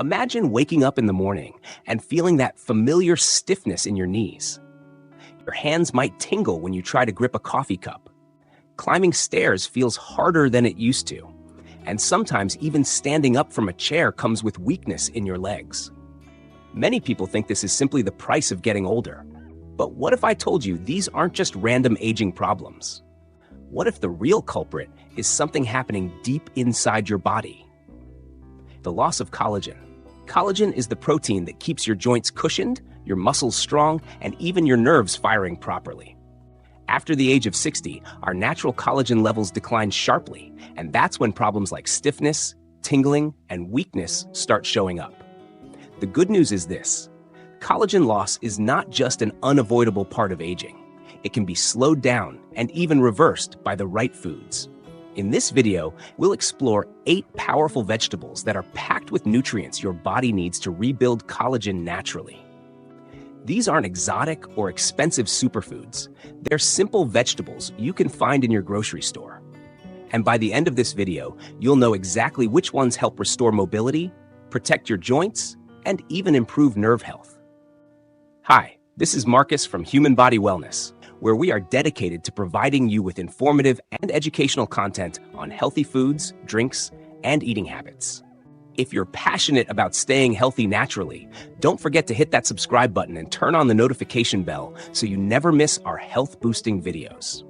Imagine waking up in the morning and feeling that familiar stiffness in your knees. Your hands might tingle when you try to grip a coffee cup. Climbing stairs feels harder than it used to. And sometimes even standing up from a chair comes with weakness in your legs. Many people think this is simply the price of getting older. But what if I told you these aren't just random aging problems? What if the real culprit is something happening deep inside your body? The loss of collagen. Collagen is the protein that keeps your joints cushioned, your muscles strong, and even your nerves firing properly. After the age of 60, our natural collagen levels decline sharply, and that's when problems like stiffness, tingling, and weakness start showing up. The good news is this: collagen loss is not just an unavoidable part of aging. It can be slowed down and even reversed by the right foods. In this video, we'll explore 8 powerful vegetables that are packed with nutrients your body needs to rebuild collagen naturally. These aren't exotic or expensive superfoods. They're simple vegetables you can find in your grocery store. And by the end of this video, you'll know exactly which ones help restore mobility, protect your joints, and even improve nerve health. Hi, this is Marcus from Human Body Wellness, where we are dedicated to providing you with informative and educational content on healthy foods, drinks, and eating habits. If you're passionate about staying healthy naturally, don't forget to hit that subscribe button and turn on the notification bell so you never miss our health-boosting videos.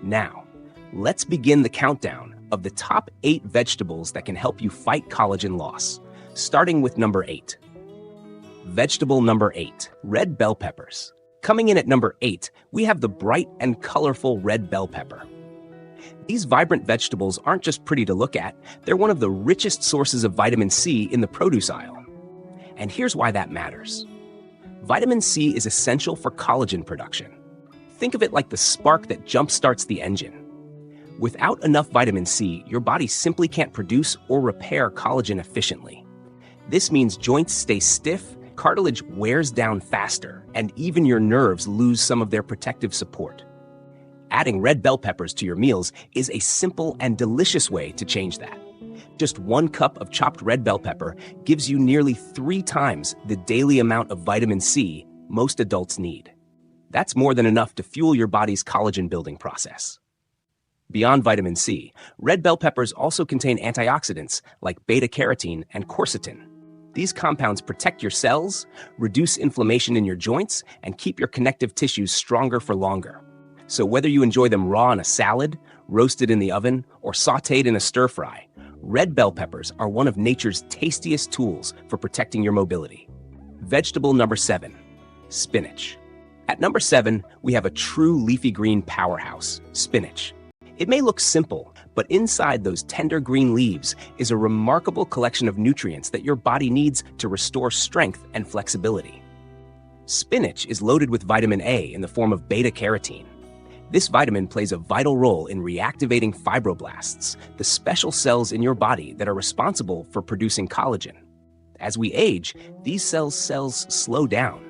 Now, let's begin the countdown of the top 8 vegetables that can help you fight collagen loss, starting with number 8. Vegetable number 8, red bell peppers. Coming in at number 8, we have the bright and colorful red bell pepper. These vibrant vegetables aren't just pretty to look at, they're one of the richest sources of vitamin C in the produce aisle. And here's why that matters. Vitamin C is essential for collagen production. Think of it like the spark that jump-starts the engine. Without enough vitamin C, your body simply can't produce or repair collagen efficiently. This means joints stay stiff, cartilage wears down faster, and even your nerves lose some of their protective support. Adding red bell peppers to your meals is a simple and delicious way to change that. Just 1 cup of chopped red bell pepper gives you nearly 3 times the daily amount of vitamin C most adults need. That's more than enough to fuel your body's collagen building process. Beyond vitamin C, red bell peppers also contain antioxidants like beta-carotene and quercetin. These compounds protect your cells, reduce inflammation in your joints, and keep your connective tissues stronger for longer. So whether you enjoy them raw in a salad, roasted in the oven, or sautéed in a stir-fry, red bell peppers are one of nature's tastiest tools for protecting your mobility. Vegetable number 7, spinach. At number 7, we have a true leafy green powerhouse, spinach. It may look simple, but inside those tender green leaves is a remarkable collection of nutrients that your body needs to restore strength and flexibility. Spinach is loaded with vitamin A in the form of beta-carotene. This vitamin plays a vital role in reactivating fibroblasts, the special cells in your body that are responsible for producing collagen. As we age, these cells slow down.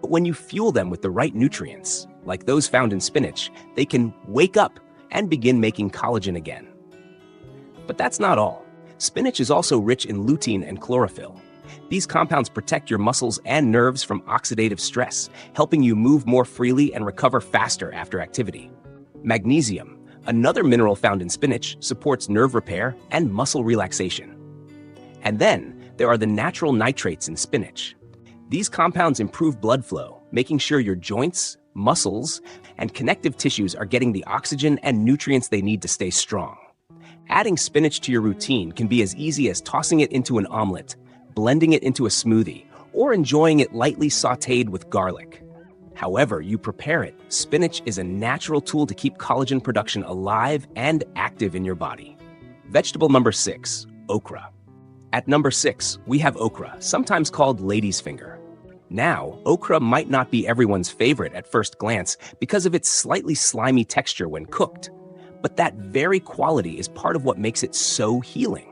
But when you fuel them with the right nutrients, like those found in spinach, they can wake up and begin making collagen again. But that's not all. Spinach is also rich in lutein and chlorophyll. These compounds protect your muscles and nerves from oxidative stress, helping you move more freely and recover faster after activity. Magnesium, another mineral found in spinach, supports nerve repair and muscle relaxation. And then there are the natural nitrates in spinach. These compounds improve blood flow, making sure your joints, muscles, and connective tissues are getting the oxygen and nutrients they need to stay strong. Adding spinach to your routine can be as easy as tossing it into an omelet, blending it into a smoothie, or enjoying it lightly sautéed with garlic. However you prepare it, spinach is a natural tool to keep collagen production alive and active in your body. Vegetable number 6, okra. At number 6, we have okra, sometimes called lady's finger. Now, okra might not be everyone's favorite at first glance because of its slightly slimy texture when cooked, but that very quality is part of what makes it so healing.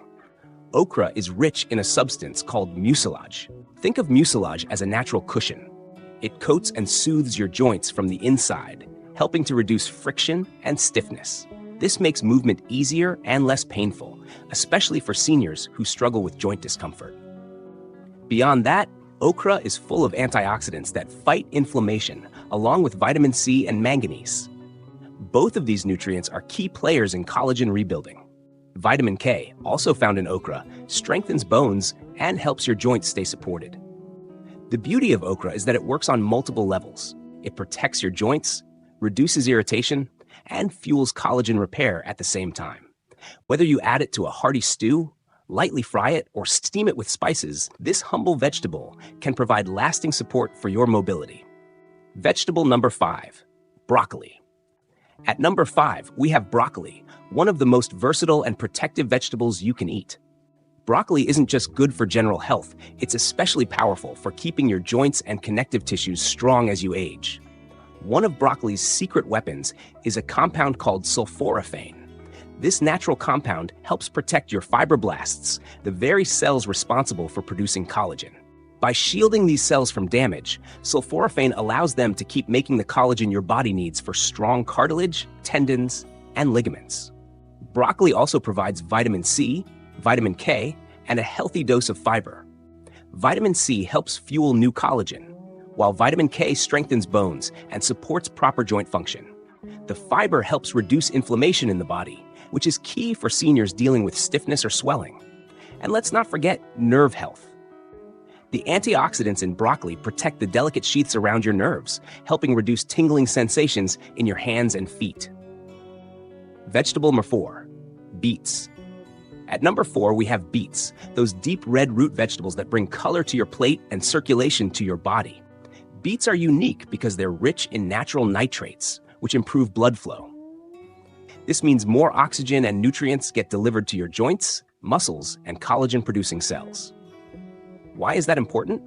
Okra is rich in a substance called mucilage. Think of mucilage as a natural cushion. It coats and soothes your joints from the inside, helping to reduce friction and stiffness. This makes movement easier and less painful, especially for seniors who struggle with joint discomfort. Beyond that, okra is full of antioxidants that fight inflammation, along with vitamin C and manganese. Both of these nutrients are key players in collagen rebuilding. Vitamin K, also found in okra, strengthens bones and helps your joints stay supported. The beauty of okra is that it works on multiple levels. It protects your joints, reduces irritation, and fuels collagen repair at the same time. Whether you add it to a hearty stew, lightly fry it, or steam it with spices, this humble vegetable can provide lasting support for your mobility. Vegetable number 5, broccoli. At number 5, we have broccoli, one of the most versatile and protective vegetables you can eat. Broccoli isn't just good for general health, it's especially powerful for keeping your joints and connective tissues strong as you age. One of broccoli's secret weapons is a compound called sulforaphane. This natural compound helps protect your fibroblasts, the very cells responsible for producing collagen. By shielding these cells from damage, sulforaphane allows them to keep making the collagen your body needs for strong cartilage, tendons, and ligaments. Broccoli also provides vitamin C, vitamin K, and a healthy dose of fiber. Vitamin C helps fuel new collagen, while vitamin K strengthens bones and supports proper joint function. The fiber helps reduce inflammation in the body, which is key for seniors dealing with stiffness or swelling. And let's not forget nerve health. The antioxidants in broccoli protect the delicate sheaths around your nerves, helping reduce tingling sensations in your hands and feet. Vegetable number 4, beets. At number 4, we have beets, those deep red root vegetables that bring color to your plate and circulation to your body. Beets are unique because they're rich in natural nitrates, which improve blood flow. This means more oxygen and nutrients get delivered to your joints, muscles, and collagen-producing cells. Why is that important?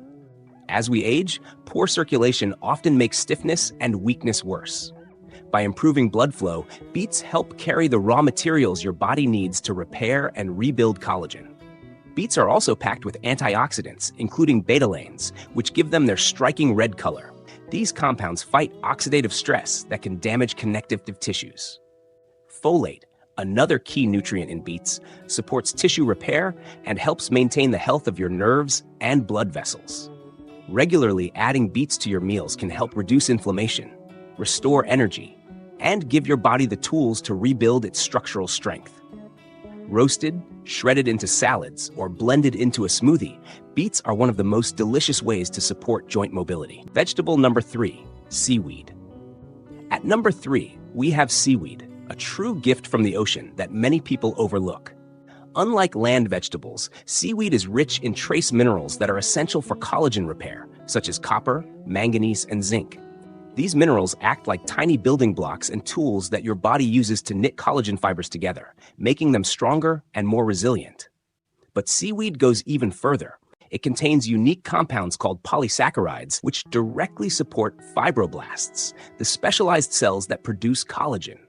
As we age, poor circulation often makes stiffness and weakness worse. By improving blood flow, beets help carry the raw materials your body needs to repair and rebuild collagen. Beets are also packed with antioxidants, including betalains, which give them their striking red color. These compounds fight oxidative stress that can damage connective tissues. Folate, another key nutrient in beets, supports tissue repair and helps maintain the health of your nerves and blood vessels. Regularly adding beets to your meals can help reduce inflammation, restore energy, and give your body the tools to rebuild its structural strength. Roasted, shredded into salads, or blended into a smoothie, beets are one of the most delicious ways to support joint mobility. Vegetable number 3, seaweed. At number 3, we have seaweed, a true gift from the ocean that many people overlook. Unlike land vegetables, seaweed is rich in trace minerals that are essential for collagen repair, such as copper, manganese, and zinc. These minerals act like tiny building blocks and tools that your body uses to knit collagen fibers together, making them stronger and more resilient. But seaweed goes even further. It contains unique compounds called polysaccharides, which directly support fibroblasts, the specialized cells that produce collagen.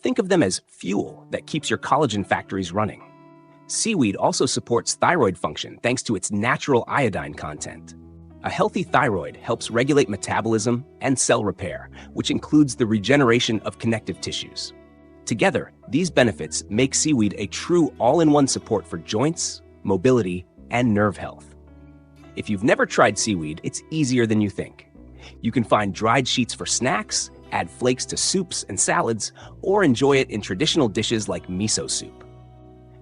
Think of them as fuel that keeps your collagen factories running. Seaweed also supports thyroid function thanks to its natural iodine content. A healthy thyroid helps regulate metabolism and cell repair, which includes the regeneration of connective tissues. Together, these benefits make seaweed a true all-in-one support for joints, mobility, and nerve health. If you've never tried seaweed, it's easier than you think. You can find dried sheets for snacks, add flakes to soups and salads, or enjoy it in traditional dishes like miso soup.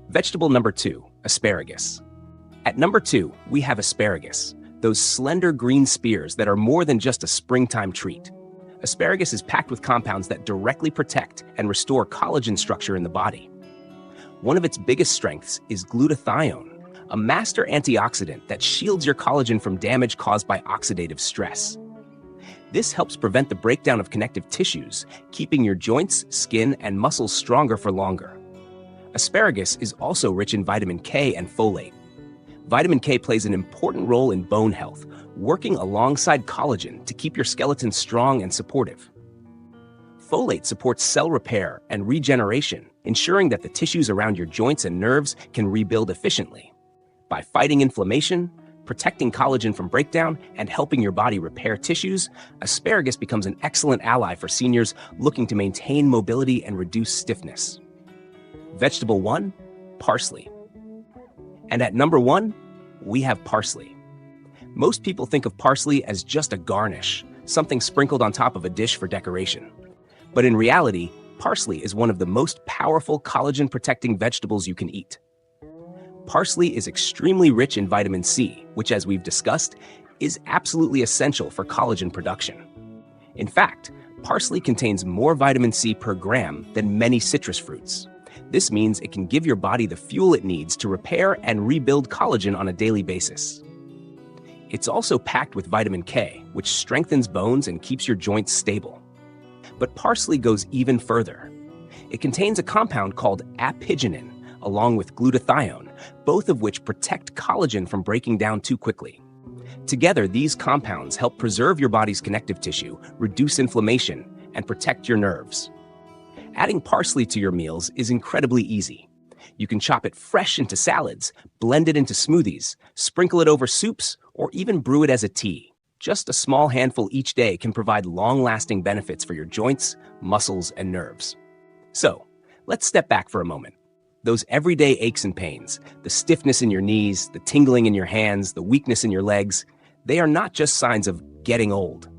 Vegetable number 2, asparagus. At number 2, we have asparagus, those slender green spears that are more than just a springtime treat. Asparagus is packed with compounds that directly protect and restore collagen structure in the body. One of its biggest strengths is glutathione, a master antioxidant that shields your collagen from damage caused by oxidative stress. This helps prevent the breakdown of connective tissues, keeping your joints, skin, and muscles stronger for longer. Asparagus is also rich in vitamin K and folate. Vitamin K plays an important role in bone health, working alongside collagen to keep your skeleton strong and supportive. Folate supports cell repair and regeneration, ensuring that the tissues around your joints and nerves can rebuild efficiently. By fighting inflammation, Protecting collagen from breakdown and helping your body repair tissues, asparagus becomes an excellent ally for seniors looking to maintain mobility and reduce stiffness. Vegetable 1, parsley. And at number 1, we have parsley. Most people think of parsley as just a garnish, something sprinkled on top of a dish for decoration. But in reality, parsley is one of the most powerful collagen-protecting vegetables you can eat. Parsley is extremely rich in vitamin C, which, as we've discussed, is absolutely essential for collagen production. In fact, parsley contains more vitamin C per gram than many citrus fruits. This means it can give your body the fuel it needs to repair and rebuild collagen on a daily basis. It's also packed with vitamin K, which strengthens bones and keeps your joints stable. But parsley goes even further. It contains a compound called apigenin, along with glutathione, both of which protect collagen from breaking down too quickly. Together, these compounds help preserve your body's connective tissue, reduce inflammation, and protect your nerves. Adding parsley to your meals is incredibly easy. You can chop it fresh into salads, blend it into smoothies, sprinkle it over soups, or even brew it as a tea. Just a small handful each day can provide long-lasting benefits for your joints, muscles, and nerves. So, let's step back for a moment. Those everyday aches and pains, the stiffness in your knees, the tingling in your hands, the weakness in your legs, they are not just signs of getting old.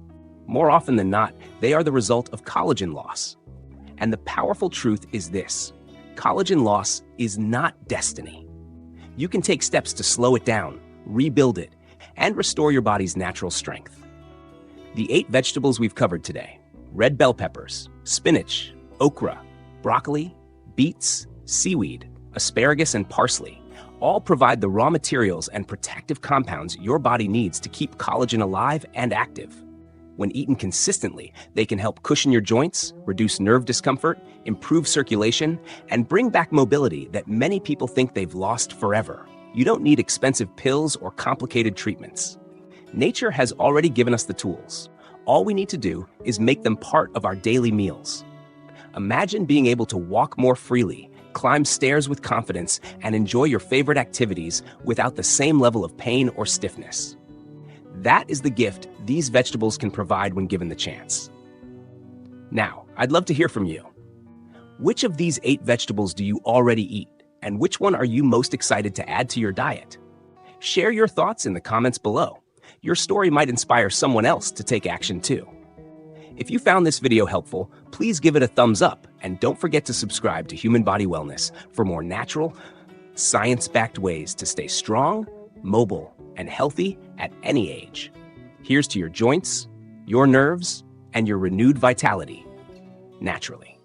More often than not, they are the result of collagen loss. And the powerful truth is this: collagen loss is not destiny. You can take steps to slow it down, rebuild it, and restore your body's natural strength. The 8 vegetables we've covered today: red bell peppers, spinach, okra, broccoli, beets, seaweed, asparagus, and parsley, all provide the raw materials and protective compounds your body needs to keep collagen alive and active. When eaten consistently, they can help cushion your joints, reduce nerve discomfort, improve circulation, and bring back mobility that many people think they've lost forever. You don't need expensive pills or complicated treatments. Nature has already given us the tools. All we need to do is make them part of our daily meals. Imagine being able to walk more freely, climb stairs with confidence, and enjoy your favorite activities without the same level of pain or stiffness. That is the gift these vegetables can provide when given the chance. Now, I'd love to hear from you. Which of these 8 vegetables do you already eat, and which one are you most excited to add to your diet? Share your thoughts in the comments below. Your story might inspire someone else to take action too. If you found this video helpful, please give it a thumbs up, and don't forget to subscribe to Human Body Wellness for more natural, science-backed ways to stay strong, mobile, and healthy at any age. Here's to your joints, your nerves, and your renewed vitality, naturally.